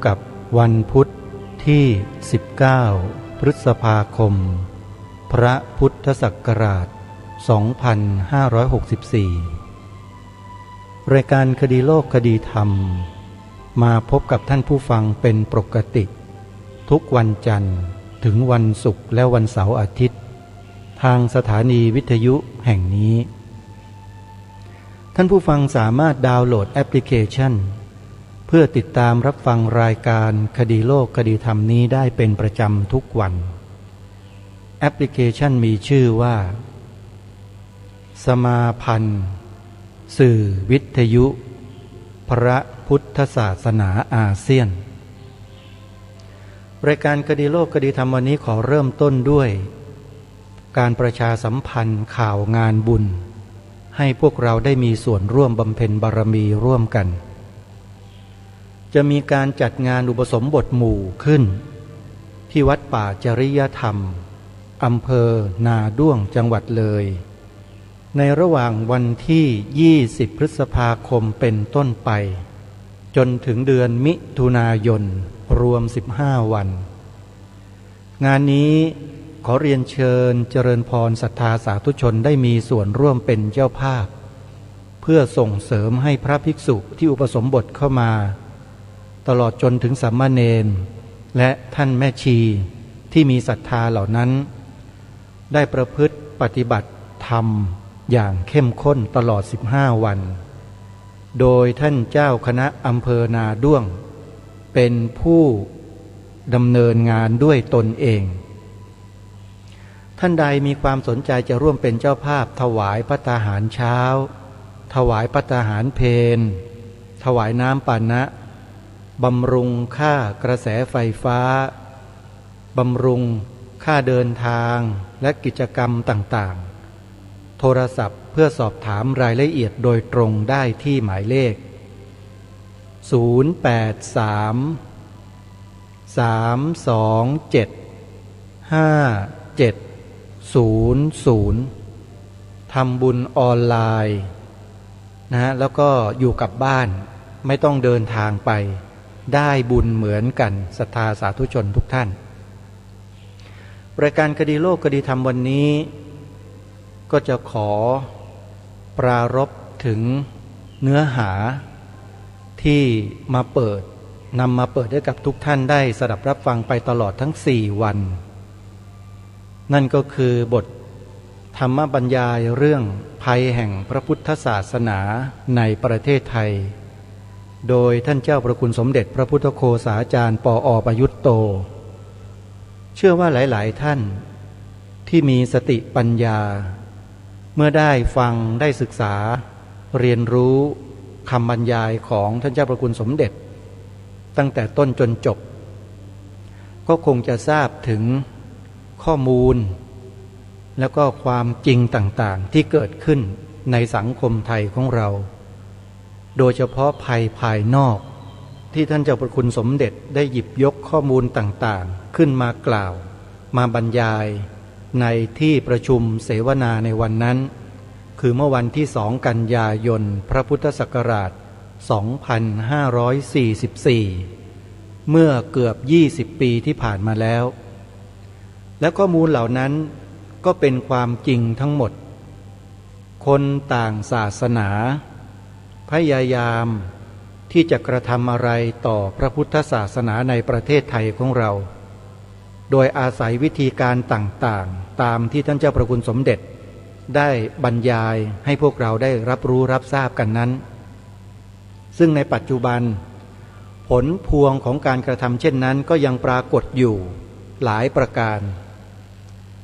กับวันพุธที่19พฤษภาคมพระพุทธศักราช2564รายการคดีโลกคดีธรรมมาพบกับท่านผู้ฟังเป็นปกติทุกวันจันทร์ถึงวันศุกร์และวันเสาร์อาทิตย์ทางสถานีวิทยุแห่งนี้ท่านผู้ฟังสามารถดาวน์โหลดแอปพลิเคชันเพื่อติดตามรับฟังรายการคดีโลกคดีธรรมนี้ได้เป็นประจำทุกวันแอปพลิเคชันมีชื่อว่าสมาพันธ์สื่อวิทยุพระพุทธศาสนาอาเซียนรายการคดีโลกคดีธรรมวันนี้ขอเริ่มต้นด้วยการประชาสัมพันธ์ข่าวงานบุญให้พวกเราได้มีส่วนร่วมบำเพ็ญบารมีร่วมกันจะมีการจัดงานอุปสมบทหมู่ขึ้นที่วัดป่าจริยธรรมอำเภอนาด้วงจังหวัดเลยในระหว่างวันที่20พฤษภาคมเป็นต้นไปจนถึงเดือนมิถุนายนรวม15วันงานนี้ขอเรียนเชิญเจริญพรศรัทธาสาธุชนได้มีส่วนร่วมเป็นเจ้าภาพเพื่อส่งเสริมให้พระภิกษุที่อุปสมบทเข้ามาตลอดจนถึงสามเณรและท่านแม่ชีที่มีศรัทธาเหล่านั้นได้ประพฤติปฏิบัติธรรมอย่างเข้มข้นตลอด15วันโดยท่านเจ้าคณะอำเภอนาด้วงเป็นผู้ดำเนินงานด้วยตนเองท่านใดมีความสนใจจะร่วมเป็นเจ้าภาพถวายภัตตาหารเช้าถวายภัตตาหารเพลถวายน้ำปานะบำรุงค่ากระแสไฟฟ้าบำรุงค่าเดินทางและกิจกรรมต่างๆโทรศัพท์เพื่อสอบถามรายละเอียดโดยตรงได้ที่หมายเลข083-227-5700ทำบุญออนไลน์นะแล้วก็อยู่กับบ้านไม่ต้องเดินทางไปได้บุญเหมือนกันศรัทธาสาธุชนทุกท่านรายการคดีโลกคดีธรรมวันนี้ก็จะขอปรารภถึงเนื้อหาที่นำมาเปิดให้กับทุกท่านได้สดับรับฟังไปตลอดทั้ง4วันนั่นก็คือบทธรรมบรรยายเรื่องภัยแห่งพระพุทธศาสนาในประเทศไทยโดยท่านเจ้าพระคุณสมเด็จพระพุทธโฆษาจารย์ปอ.ประยุตโตเชื่อว่าหลายๆท่านที่มีสติปัญญาเมื่อได้ฟังได้ศึกษาเรียนรู้คำบรรยายของท่านเจ้าพระคุณสมเด็จตั้งแต่ต้นจนจบก็คงจะทราบถึงข้อมูลแล้วก็ความจริงต่างๆที่เกิดขึ้นในสังคมไทยของเราโดยเฉพาะภัยภายนอกที่ท่านเจ้าพระคุณสมเด็จได้หยิบยกข้อมูลต่างๆขึ้นมากล่าวมาบรรยายในที่ประชุมเสวนาในวันนั้นคือเมื่อวันที่2กันยายนพระพุทธศักราช2544เมื่อเกือบ20ปีที่ผ่านมาแล้วและข้อมูลเหล่านั้นก็เป็นความจริงทั้งหมดคนต่างศาสนาพยายามที่จะกระทำอะไรต่อพระพุทธศาสนาในประเทศไทยของเราโดยอาศัยวิธีการต่างๆตามที่ท่านเจ้าพระคุณสมเด็จได้บรรยายให้พวกเราได้รับรู้รับทราบกันนั้นซึ่งในปัจจุบันผลพวงของการกระทำเช่นนั้นก็ยังปรากฏอยู่หลายประการ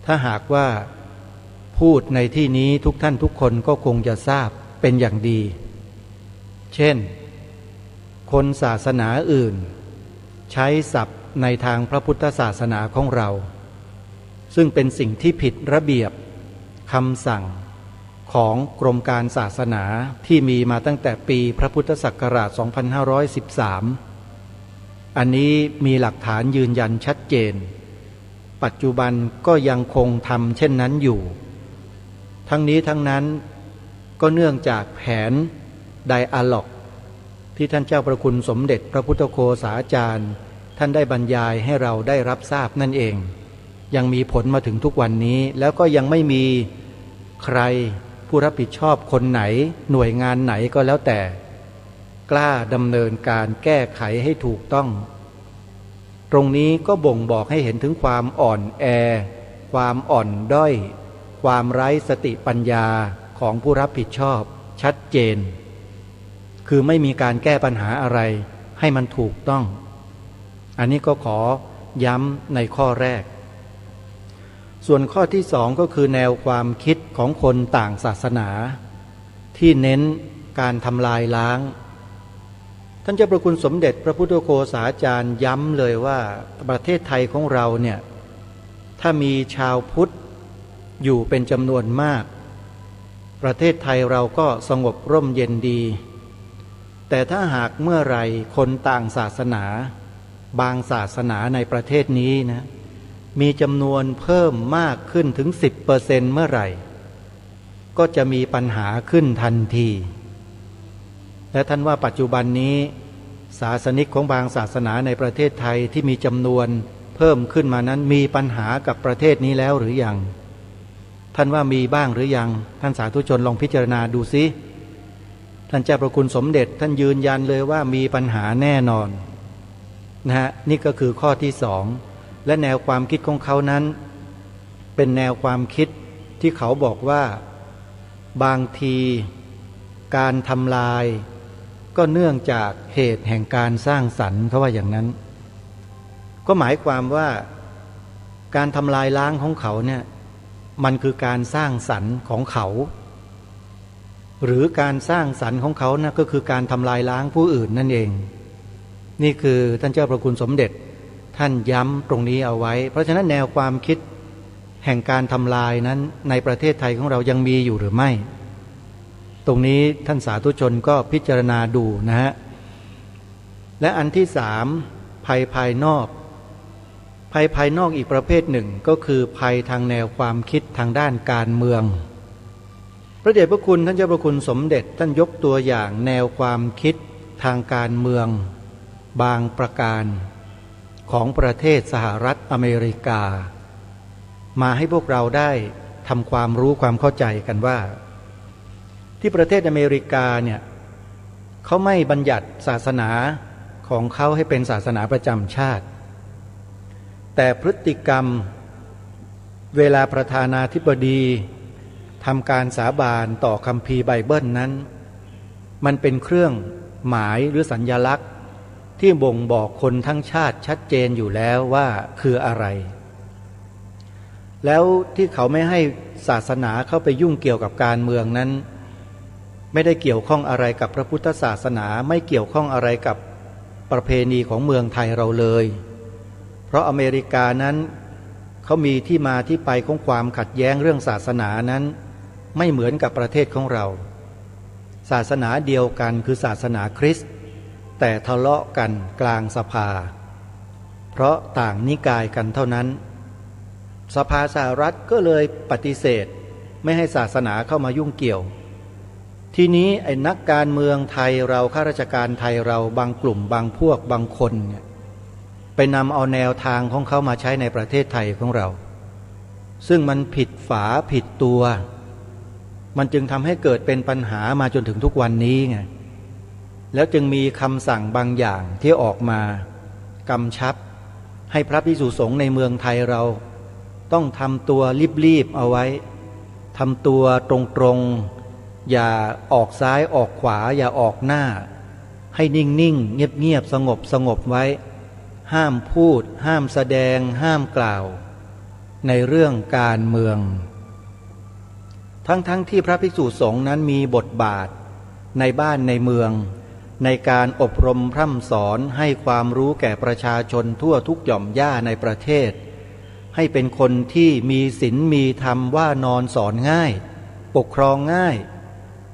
ถ้าหากว่าพูดในที่นี้ทุกท่านทุกคนก็คงจะทราบเป็นอย่างดีเช่นคนศาสนาอื่นใช้ศัพท์ในทางพระพุทธศาสนาของเราซึ่งเป็นสิ่งที่ผิดระเบียบคำสั่งของกรมการศาสนาที่มีมาตั้งแต่ปีพระพุทธศักราช2513อันนี้มีหลักฐานยืนยันชัดเจนปัจจุบันก็ยังคงทำเช่นนั้นอยู่ทั้งนี้ทั้งนั้นก็เนื่องจากแผนไดอะล็อก ที่ท่านเจ้าประคุณสมเด็จพระพุทธโฆษาจารย์ท่านได้บรรยายให้เราได้รับทราบนั่นเองยังมีผลมาถึงทุกวันนี้แล้วก็ยังไม่มีใครผู้รับผิดชอบคนไหนหน่วยงานไหนก็แล้วแต่กล้าดำเนินการแก้ไขให้ถูกต้องตรงนี้ก็บ่งบอกให้เห็นถึงความอ่อนแอความอ่อนด้อยความไร้สติปัญญาของผู้รับผิดชอบชัดเจนคือไม่มีการแก้ปัญหาอะไรให้มันถูกต้องอันนี้ก็ขอย้ำในข้อแรกส่วนข้อที่สองก็คือแนวความคิดของคนต่างศาสนาที่เน้นการทำลายล้างท่านเจ้าประคุณสมเด็จพระพุทธโฆษาจารย์ย้ำเลยว่าประเทศไทยของเราเนี่ยถ้ามีชาวพุทธอยู่เป็นจำนวนมากประเทศไทยเราก็สงบร่มเย็นดีแต่ถ้าหากเมื่อไรคนต่างศาสนาบางศาสนาในประเทศนี้นะมีจำนวนเพิ่มมากขึ้นถึง 10% เมื่อไหร่ก็จะมีปัญหาขึ้นทันทีและท่านว่าปัจจุบันนี้ศาสนิกของบางศาสนาในประเทศไทยที่มีจำนวนเพิ่มขึ้นมานั้นมีปัญหากับประเทศนี้แล้วหรือยังท่านว่ามีบ้างหรือยังท่านสาธุชนลองพิจารณาดูสิท่านเจ้าประคุณสมเด็จท่านยืนยันเลยว่ามีปัญหาแน่นอนนะฮะนี่ก็คือข้อที่สองและแนวความคิดของเขานั้นเป็นแนวความคิดที่เขาบอกว่าบางทีการทำลายก็เนื่องจากเหตุแห่งการสร้างสรรค์เขาว่าอย่างนั้นก็หมายความว่าการทำลายล้างของเขาเนี่ยมันคือการสร้างสรรค์ของเขาหรือการสร้างสรรค์ของเขานะก็คือการทำลายล้างผู้อื่นนั่นเองนี่คือท่านเจ้าประคุณสมเด็จท่านย้ำตรงนี้เอาไว้เพราะฉะนั้นแนวความคิดแห่งการทำลายนั้นในประเทศไทยของเรายังมีอยู่หรือไม่ตรงนี้ท่านสาธุชนก็พิจารณาดูนะฮะและอันที่สามภัยภายนอกภัยภายนอกอีกประเภทหนึ่งก็คือภัยทางแนวความคิดทางด้านการเมืองพระเดชพระคุณท่านเจ้าพระคุณสมเด็จท่านยกตัวอย่างแนวความคิดทางการเมืองบางประการของประเทศสหรัฐอเมริกามาให้พวกเราได้ทำความรู้ความเข้าใจกันว่าที่ประเทศอเมริกาเนี่ยเขาไม่บัญญัติศาสนาของเขาให้เป็นศาสนาประจำชาติแต่พฤติกรรมเวลาประธานาธิบดีทำการสาบานต่อคัมภีร์ไบเบิลนั้นมันเป็นเครื่องหมายหรือสัญลักษณ์ที่บ่งบอกคนทั้งชาติชัดเจนอยู่แล้วว่าคืออะไรแล้วที่เขาไม่ให้ศาสนาเข้าไปยุ่งเกี่ยวกับการเมืองนั้นไม่ได้เกี่ยวข้องอะไรกับพระพุทธศาสนาไม่เกี่ยวข้องอะไรกับประเพณีของเมืองไทยเราเลยเพราะอเมริกานั้นเขามีที่มาที่ไปของความขัดแย้งเรื่องศาสนานั้นไม่เหมือนกับประเทศของเราศาสนาเดียวกันคือศาสนาคริสต์แต่ทะเลาะกันกลางสภาเพราะต่างนิกายกันเท่านั้นสภาสหรัฐก็เลยปฏิเสธไม่ให้ศาสนาเข้ามายุ่งเกี่ยวทีนี้ไอ้นักการเมืองไทยเราข้าราชการไทยเราบางกลุ่มบางพวกบางคนเนี่ยไปนำเอาแนวทางของเขามาใช้ในประเทศไทยของเราซึ่งมันผิดฝาผิดตัวมันจึงทำให้เกิดเป็นปัญหามาจนถึงทุกวันนี้ไงแล้วจึงมีคำสั่งบางอย่างที่ออกมากำชับให้พระภิกษุสงฆ์ในเมืองไทยเราต้องทำตัวรีบๆเอาไว้ทำตัวตรงๆอย่าออกซ้ายออกขวาอย่าออกหน้าให้นิ่งๆเงียบๆสงบไว้ห้ามพูดห้ามแสดงห้ามกล่าวในเรื่องการเมืองทั้งที่พระภิกษุสงฆ์นั้นมีบทบาทในบ้านในเมืองในการอบรมพร่ำสอนให้ความรู้แก่ประชาชนทั่วทุกหย่อมย่าในประเทศให้เป็นคนที่มีศีลมีธรรมว่านอนสอนง่ายปกครองง่าย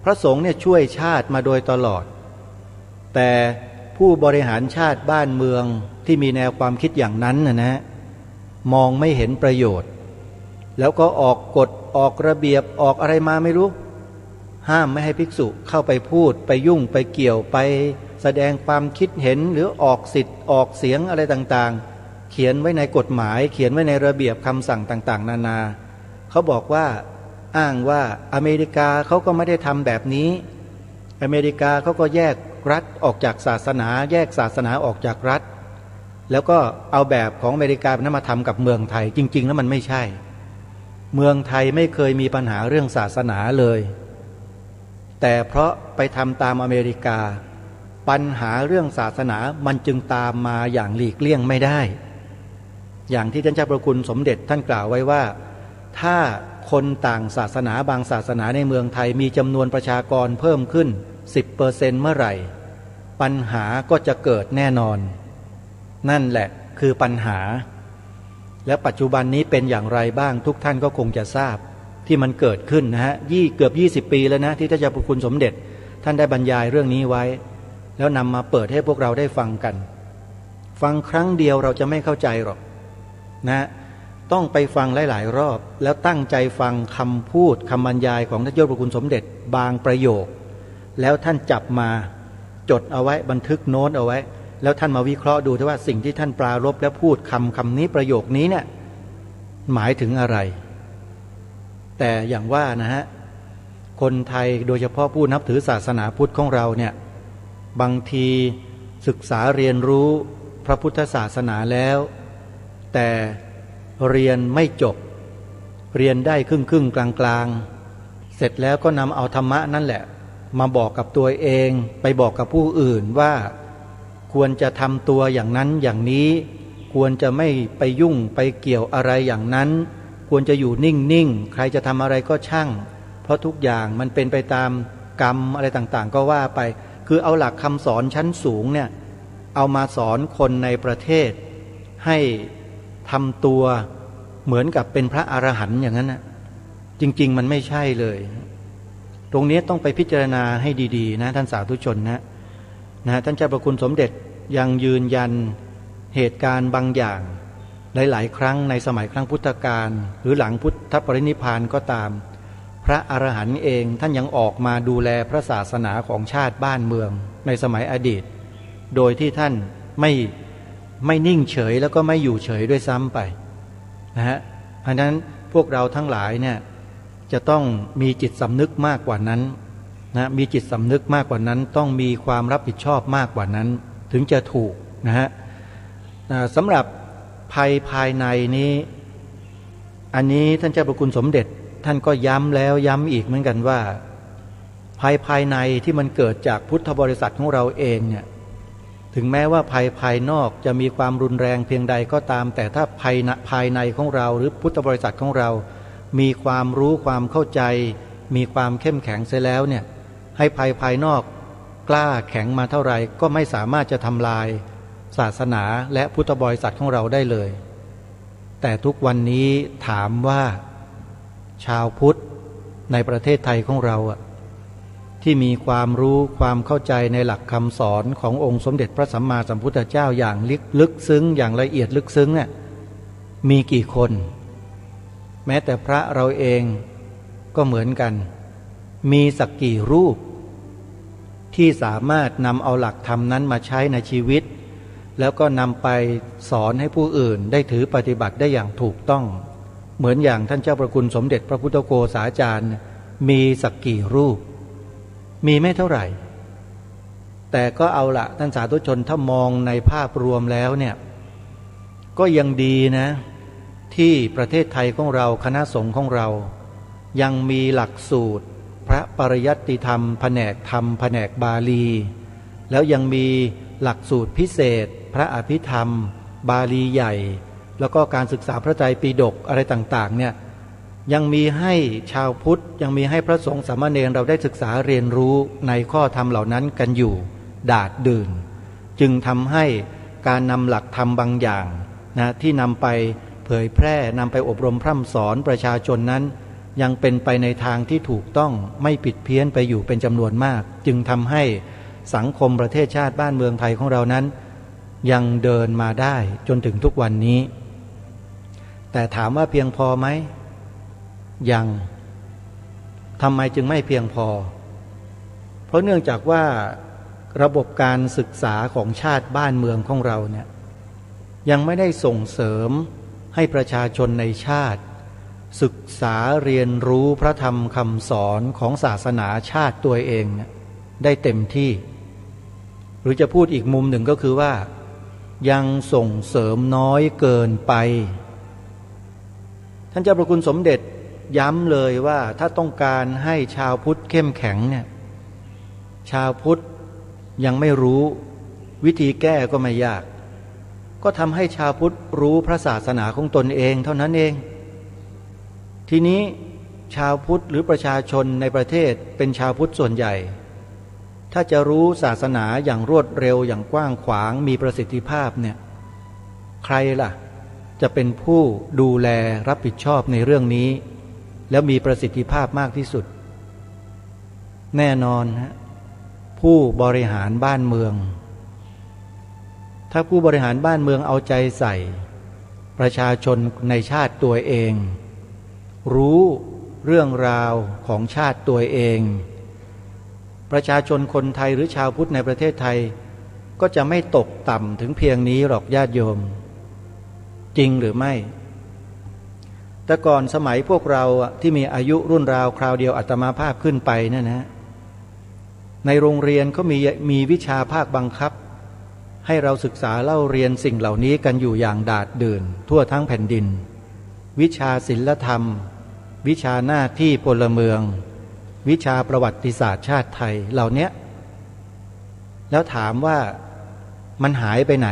พระสงฆ์เนี่ยช่วยชาติมาโดยตลอดแต่ผู้บริหารชาติบ้านเมืองที่มีแนวความคิดอย่างนั้นนะมองไม่เห็นประโยชน์แล้วก็ออกกฎออกระเบียบออกอะไรมาไม่รู้ห้ามไม่ให้ภิกษุเข้าไปพูดไปยุ่งไปเกี่ยวไป แสดงความคิดเห็นหรือออกสิทธิ์ออกเสียงอะไรต่างๆเขียนไว้ในกฎหมายเขียนไว้ในระเบียบคำสั่งต่างๆนานาเขาบอกว่าอ้างว่าอเมริกาเขาก็ไม่ได้ทำแบบนี้อเมริกาเขาก็แยกรัฐออกจากศาสนาแยกศาสนาออกจากรัฐแล้วก็เอาแบบของอเมริกานั้นมาทำกับเมืองไทยจริงๆแล้วมันไม่ใช่เมืองไทยไม่เคยมีปัญหาเรื่องศาสนาเลยแต่เพราะไปทำตามอเมริกาปัญหาเรื่องศาสนามันจึงตามมาอย่างหลีกเลี่ยงไม่ได้อย่างที่ท่านเจ้าพระคุณสมเด็จท่านกล่าวไว้ว่าถ้าคนต่างศาสนาบางศาสนาในเมืองไทยมีจำนวนประชากรเพิ่มขึ้น 10% เมื่อไหร่ปัญหาก็จะเกิดแน่นอนนั่นแหละคือปัญหาและปัจจุบันนี้เป็นอย่างไรบ้างทุกท่านก็คงจะทราบที่มันเกิดขึ้นนะฮะเกือบ20 ปีแล้วนะที่ท่านเจ้าพระคุณสมเด็จท่านได้บรรยายเรื่องนี้ไว้แล้วนำมาเปิดให้พวกเราได้ฟังกันฟังครั้งเดียวเราจะไม่เข้าใจหรอกนะต้องไปฟังหลายๆรอบแล้วตั้งใจฟังคำพูดคำบรรยายของท่านเจ้าพระคุณสมเด็จบางประโยคแล้วท่านจับมาจดเอาไว้บันทึกโน้ตเอาไว้แล้วท่านมาวิเคราะห์ดูว่าสิ่งที่ท่านปรารภและพูดคำนี้ประโยคนี้เนี่ยหมายถึงอะไรแต่อย่างว่านะฮะคนไทยโดยเฉพาะผู้นับถือศาสนาพุทธของเราเนี่ยบางทีศึกษาเรียนรู้พระพุทธศาสนาแล้วแต่เรียนไม่จบเรียนได้ครึ่งกลางเสร็จแล้วก็นำเอาธรรมะนั่นแหละมาบอกกับตัวเองไปบอกกับผู้อื่นว่าควรจะทำตัวอย่างนั้นอย่างนี้ควรจะไม่ไปยุ่งไปเกี่ยวอะไรอย่างนั้นควรจะอยู่นิ่งๆใครจะทำอะไรก็ช่างเพราะทุกอย่างมันเป็นไปตามกรรมอะไรต่างๆก็ว่าไปคือเอาหลักคำสอนชั้นสูงเนี่ยเอามาสอนคนในประเทศให้ทำตัวเหมือนกับเป็นพระอรหันต์อย่างนั้นนะจริงๆมันไม่ใช่เลยตรงนี้ต้องไปพิจารณาให้ดีๆนะท่านสาธุชนนะท่านเจ้าพระคุณสมเด็จยังยืนยันเหตุการณ์บางอย่างหลายๆครั้งในสมัยครั้งพุทธกาลหรือหลังพุทธปรินิพพานก็ตามพระอรหันต์เองท่านยังออกมาดูแลพระศาสนาของชาติบ้านเมืองในสมัยอดีตโดยที่ท่านไม่นิ่งเฉยแล้วก็ไม่อยู่เฉยด้วยซ้ำไปนะฮะอันนั้นพวกเราทั้งหลายเนี่ยจะต้องมีจิตสำนึกมากกว่านั้นนะมีจิตสำนึกมากกว่านั้นต้องมีความรับผิดชอบมากกว่านั้นถึงจะถูกนะฮะสำหรับภัยภายในนี้อันนี้ท่านเจ้าพระคุณสมเด็จท่านก็ย้ำแล้วย้ำอีกเหมือนกันว่าภัยภายในที่มันเกิดจากพุทธบริษัทของเราเองเนี่ยถึงแม้ว่าภัยภายนอกจะมีความรุนแรงเพียงใดก็ตามแต่ถ้าภายในของเราหรือพุทธบริษัทของเรามีความรู้ความเข้าใจมีความเข้มแข็งเสียแล้วเนี่ยให้ภายนอกกล้าแข็งมาเท่าไหร่ก็ไม่สามารถจะทำลายศาสนาและพุทธบริษัทของเราได้เลยแต่ทุกวันนี้ถามว่าชาวพุทธในประเทศไทยของเราที่มีความรู้ความเข้าใจในหลักคำสอนขององค์สมเด็จพระสัมมาสัมพุทธเจ้าอย่างลึกซึ้งอย่างละเอียดลึกซึ้งเนี่ยมีกี่คนแม้แต่พระเราเองก็เหมือนกันมีสักกี่รูปที่สามารถนำเอาหลักธรรมนั้นมาใช้ในชีวิตแล้วก็นำไปสอนให้ผู้อื่นได้ถือปฏิบัติได้อย่างถูกต้องเหมือนอย่างท่านเจ้าประคุณสมเด็จพระพุทธโฆษาจารย์มีสักกี่รูปมีไม่เท่าไหร่แต่ก็เอาละท่านสาธุชนถ้ามองในภาพรวมแล้วเนี่ยก็ยังดีนะที่ประเทศไทยของเราคณะสงฆ์ของเรายังมีหลักสูตรพระปริยัติธรรมแผนกธรรมแผนกบาลีแล้วยังมีหลักสูตรพิเศษพระอภิธรรมบาลีใหญ่แล้วก็การศึกษาพระไตรปิฎกอะไรต่างๆเนี่ยยังมีให้ชาวพุทธยังมีให้พระสงฆ์สามเณรเราได้ศึกษาเรียนรู้ในข้อธรรมเหล่านั้นกันอยู่ดาษดื่นจึงทำให้การนำหลักธรรมบางอย่างนะที่นำไปเผยแพร่นำไปอบรมพร่ำสอนประชาชนนั้นยังเป็นไปในทางที่ถูกต้องไม่ผิดเพี้ยนไปอยู่เป็นจำนวนมากจึงทำให้สังคมประเทศชาติบ้านเมืองไทยของเรานั้นยังเดินมาได้จนถึงทุกวันนี้แต่ถามว่าเพียงพอไหมยังทำไมจึงไม่เพียงพอเพราะเนื่องจากว่า ระบบการศึกษาของชาติบ้านเมืองของเราเนี่ยยังไม่ได้ส่งเสริมให้ประชาชนในชาติศึกษาเรียนรู้พระธรรมคำสอนของศาสนาชาติตัวเองได้เต็มที่หรือจะพูดอีกมุมหนึ่งก็คือว่ายังส่งเสริมน้อยเกินไปท่านเจ้าพระคุณสมเด็จย้ำเลยว่าถ้าต้องการให้ชาวพุทธเข้มแข็งเนี่ยชาวพุทธยังไม่รู้วิธีแก้ก็ไม่ยากก็ทำให้ชาวพุทธรู้พระศาสนาของตนเองเท่านั้นเองทีนี้ชาวพุทธหรือประชาชนในประเทศเป็นชาวพุทธส่วนใหญ่ถ้าจะรู้ศาสนาอย่างรวดเร็วอย่างกว้างขวางมีประสิทธิภาพเนี่ยใครล่ะจะเป็นผู้ดูแลรับผิดชอบในเรื่องนี้แล้วมีประสิทธิภาพมากที่สุดแน่นอนฮะผู้บริหารบ้านเมืองถ้าผู้บริหารบ้านเมืองเอาใจใส่ประชาชนในชาติตัวเองรู้เรื่องราวของชาติตัวเองประชาชนคนไทยหรือชาวพุทธในประเทศไทยก็จะไม่ตกต่ำถึงเพียงนี้หรอกญาติโยมจริงหรือไม่แต่ก่อนสมัยพวกเราที่มีอายุรุ่นราวคราวเดียวอาตมาภาพขึ้นไปนั่นนะในโรงเรียนก็มีวิชาภาคบังคับให้เราศึกษาเล่าเรียนสิ่งเหล่านี้กันอยู่อย่างดาษดื่นทั่วทั้งแผ่นดินวิชาศิลธรรมวิชาหน้าที่พลเมืองวิชาประวัติศาสตร์ชาติไทยเหล่านี้แล้วถามว่ามันหายไปไหน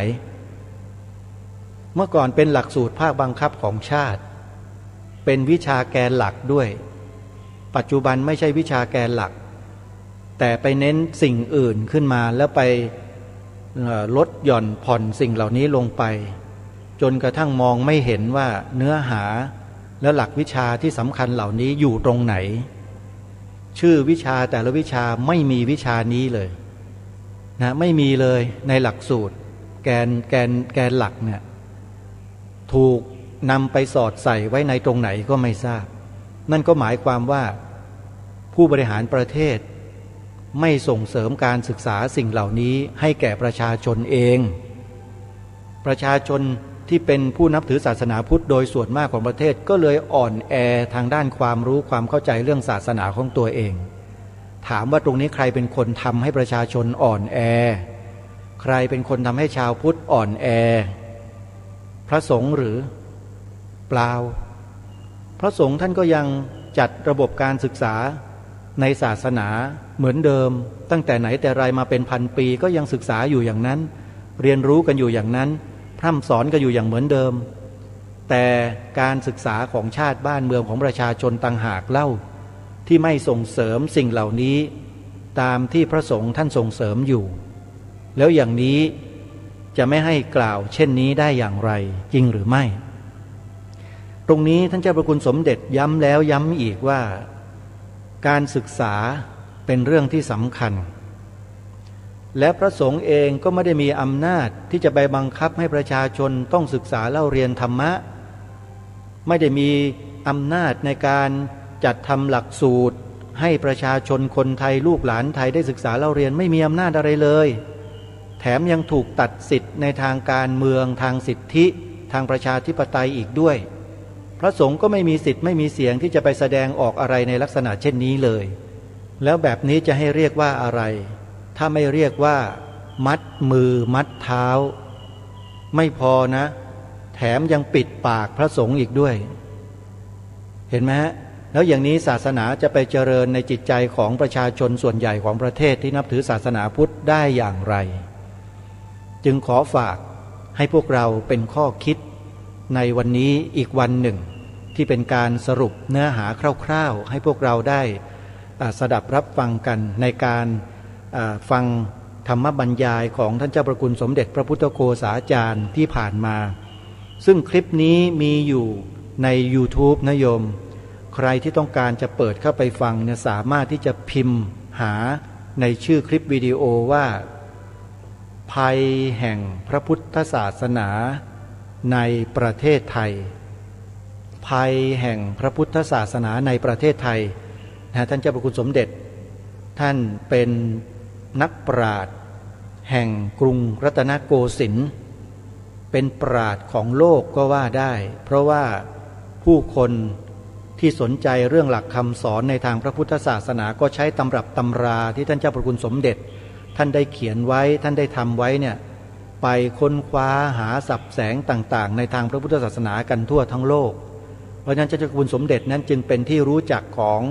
เมื่อก่อนเป็นหลักสูตรภาคบังคับของชาติเป็นวิชาแกนหลักด้วยปัจจุบันไม่ใช่วิชาแกนหลักแต่ไปเน้นสิ่งอื่นขึ้นมาแล้วไปลดหย่อนผ่อนสิ่งเหล่านี้ลงไปจนกระทั่งมองไม่เห็นว่าเนื้อหาและหลักวิชาที่สำคัญเหล่านี้อยู่ตรงไหนชื่อวิชาแต่ละวิชาไม่มีวิชานี้เลยนะไม่มีเลยในหลักสูตรแกนหลักเนี่ยถูกนำไปสอดใส่ไว้ในตรงไหนก็ไม่ทราบนั่นก็หมายความว่าผู้บริหารประเทศไม่ส่งเสริมการศึกษาสิ่งเหล่านี้ให้แก่ประชาชนเองประชาชนที่เป็นผู้นับถือศาสนาพุทธโดยส่วนมากของประเทศก็เลยอ่อนแอทางด้านความรู้ความเข้าใจเรื่องศาสนาของตัวเองถามว่าตรงนี้ใครเป็นคนทำให้ประชาชนอ่อนแอใครเป็นคนทำให้ชาวพุทธอ่อนแอพระสงฆ์หรือเปล่าพระสงฆ์ท่านก็ยังจัดระบบการศึกษาในศาสนาเหมือนเดิมตั้งแต่ไหนแต่ไรมาเป็นพันปีก็ยังศึกษาอยู่อย่างนั้นเรียนรู้กันอยู่อย่างนั้นพร่ำสอนกันอยู่อย่างเหมือนเดิมแต่การศึกษาของชาติบ้านเมืองของประชาชนต่างหากเล่าที่ไม่ส่งเสริมสิ่งเหล่านี้ตามที่พระสงฆ์ท่านส่งเสริมอยู่แล้วอย่างนี้จะไม่ให้กล่าวเช่นนี้ได้อย่างไรจริงหรือไม่ตรงนี้ท่านเจ้าพระคุณสมเด็จย้ำแล้วย้ำอีกว่าการศึกษาเป็นเรื่องที่สำคัญและพระสงฆ์เองก็ไม่ได้มีอำนาจที่จะไปบังคับให้ประชาชนต้องศึกษาเล่าเรียนธรรมะไม่ได้มีอำนาจในการจัดทำหลักสูตรให้ประชาชนคนไทยลูกหลานไทยได้ศึกษาเล่าเรียนไม่มีอำนาจอะไรเลยแถมยังถูกตัดสิทธิ์ในทางการเมืองทางสิทธิทางประชาธิปไตยอีกด้วยพระสงฆ์ก็ไม่มีสิทธิ์ไม่มีเสียงที่จะไปแสดงออกอะไรในลักษณะเช่นนี้เลยแล้วแบบนี้จะให้เรียกว่าอะไรถ้าไม่เรียกว่ามัดมือมัดเท้าไม่พอนะแถมยังปิดปากพระสงฆ์อีกด้วยเห็นไหมฮะแล้วอย่างนี้ศาสนาจะไปเจริญในจิตใจของประชาชนส่วนใหญ่ของประเทศที่นับถือศาสนาพุทธได้อย่างไรจึงขอฝากให้พวกเราเป็นข้อคิดในวันนี้อีกวันหนึ่งที่เป็นการสรุปเนื้อหาคร่าวๆให้พวกเราได้สดับรับฟังกันในการฟังธรรมบรรยายของท่านเจ้าประคุณสมเด็จพระพุทธโฆษาจารย์ที่ผ่านมาซึ่งคลิปนี้มีอยู่ใน YouTube นะโยมใครที่ต้องการจะเปิดเข้าไปฟังเนี่ยสามารถที่จะพิมพ์หาในชื่อคลิปวิดีโอว่าภัยแห่งพระพุทธศาสนาในประเทศไทยภัยแห่งพระพุทธศาสนาในประเทศไทยท่านเจ้าพระคุณสมเด็จท่านเป็นนักปราชญ์ แห่งกรุงรัตนโกสินทร์เป็นปราชญ์ของโลกก็ว่าได้เพราะว่าผู้คนที่สนใจเรื่องหลักคำสอนในทางพระพุทธศาสนาก็ใช้ตำรับตำราที่ท่านเจ้าพระคุณสมเด็จท่านได้เขียนไว้ท่านได้ทำไว้เนี่ยไปค้นคว้าหาสับแสงต่างๆในทางพระพุทธศาสนากันทั่วทั้งโลกเพราะฉะนั้นเจ้าพระคุณสมเด็จนั้นจึงเป็นที่รู้จักของ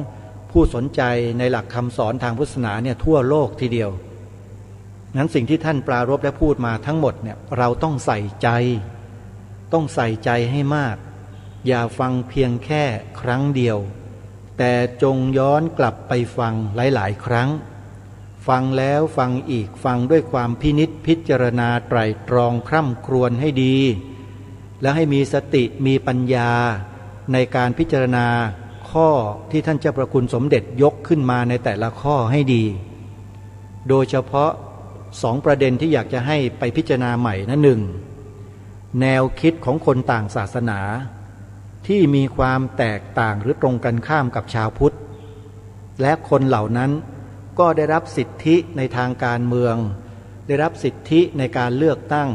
ผู้สนใจในหลักคำสอนทางพุทธศาสนาเนี่ยทั่วโลกทีเดียวนั้นสิ่งที่ท่านปรารภและพูดมาทั้งหมดเนี่ยเราต้องใส่ใจให้มากอย่าฟังเพียงแค่ครั้งเดียวแต่จงย้อนกลับไปฟังหลายๆครั้งฟังแล้วฟังอีกฟังด้วยความพินิจพิจารณาไตร่ตรองคร่ำครวญให้ดีและให้มีสติมีปัญญาในการพิจารณาข้อที่ท่านเจ้าประคุณสมเด็จยกขึ้นมาในแต่ละข้อให้ดีโดยเฉพาะ2ประเด็นที่อยากจะให้ไปพิจารณาใหม่นะ1แนวคิดของคนต่างศาสนาที่มีความแตกต่างหรือตรงกันข้ามกับชาวพุทธและคนเหล่านั้นก็ได้รับสิทธิในทางการเมืองได้รับสิทธิในการเลือกตั้ง